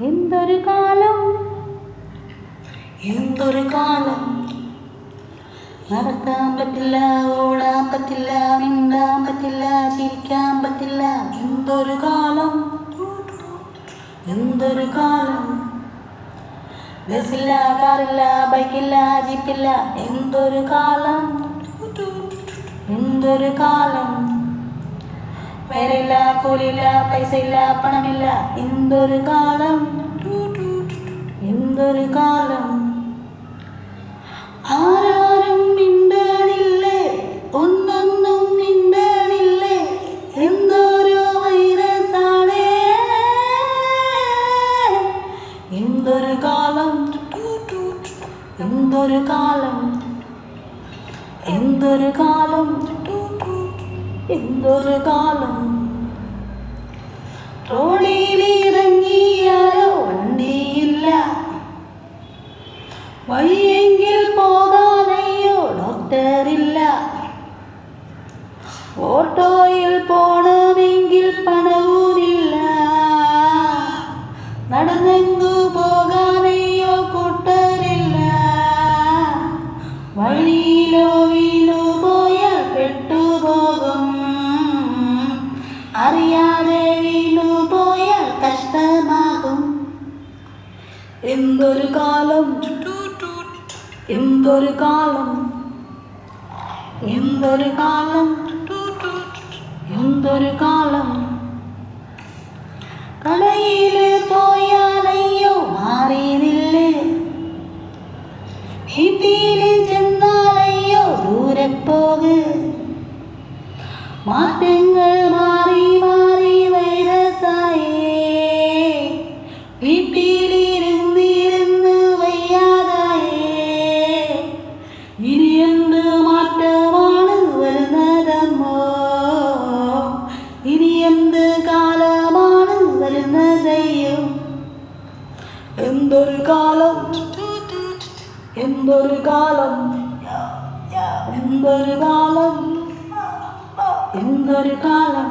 എന്തൊരു കാലം, എന്തൊരു കാലം. നടക്കാൻ പറ്റില്ല, ഓടാൻ പറ്റില്ല, മിണ്ടാൻ പറ്റില്ല, ചിരിക്കാൻ പറ്റില്ല. എന്തൊരു കാലം, എന്തൊരു കാലം. ബസ്സില്ല, കാറില്ല, ബൈക്കില്ല, ജീപ്പില്ല. എന്തൊരു കാലം, എന്തൊരു കാലം. പേരില്ല, കൂലിയില്ല, പൈസയില്ല, പണമില്ല. എന്തൊരു കാലം, എന്തൊരു കാലം. ആരാരും മിണ്ടണില്ലേ, ഒന്നൊന്നും മിണ്ടണില്ലേ. എന്തൊരു വൈറസാണേ. എന്തൊരു കാലം, എന്തൊരു കാലം. എന്തൊരു കാലം, എന്തൊരു കാലം. റോഡിലിറങ്ങിയാലോ വണ്ടിയില്ല, വയ്യെങ്കിൽ പോകാനയ്യോ ഡോക്ടറില്ല. ഓട്ടോയിൽ പോണമെങ്കിൽ പണവുമില്ല, നടന്നെങ്ങു പോകാനയ്യോ കൂട്ടരില്ല. വഴിയിലോ വീണു പോയാൽ പെട്ടുപോകും, അറിയാതെ വീണു പോയാൽ കഷ്ടമാകും. എന്തൊരു കാലം, എന്തൊരു കാലം. എന്തൊരു കാലം, എന്തൊരു കാലം. കടയിൽ പോയാലയ്യോ മാറി നില്ല്, വീട്ടിൽ ചെന്നാലയ്യോ ദൂരെ പോക്. മാറ്റങ്ങൾ മാറി മാറി വൈറസായേ, വീട്ടിലിരുന്നിരുന്ന് വയ്യാതായേ. ഇനി എന്ത് മാറ്റമാണ് വരുന്നതമ്മോ, ഇനി എന്ത് കാലമാണ് വരുന്നതയ്യോ. എന്തൊരു കാലം, എന്തൊരു കാലം. എന്തൊരു കാലം, എന്തൊരു കാലം.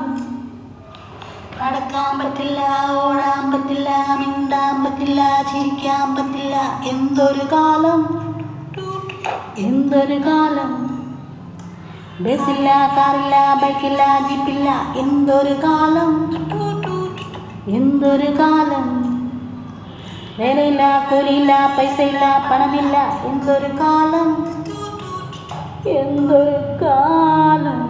നടക്കാൻ പറ്റില്ല, ഓടാൻ പറ്റില്ല, മിണ്ടാൻ പറ്റില്ല, ചിരിക്കാൻ പറ്റില്ല. എന്തൊരു കാലം, എന്തൊരു കാലം. ബസ്സില്ല, കാറില്ല, ബൈക്കില്ല, ജീപ്പില്ല. എന്തൊരു കാലം, എന്തൊരു കാലം. വേലയില്ല, കൂലിയില്ല, പൈസയില്ല, പണമില്ല. എന്തൊരു കാലം, എന്തൊരു കാലം.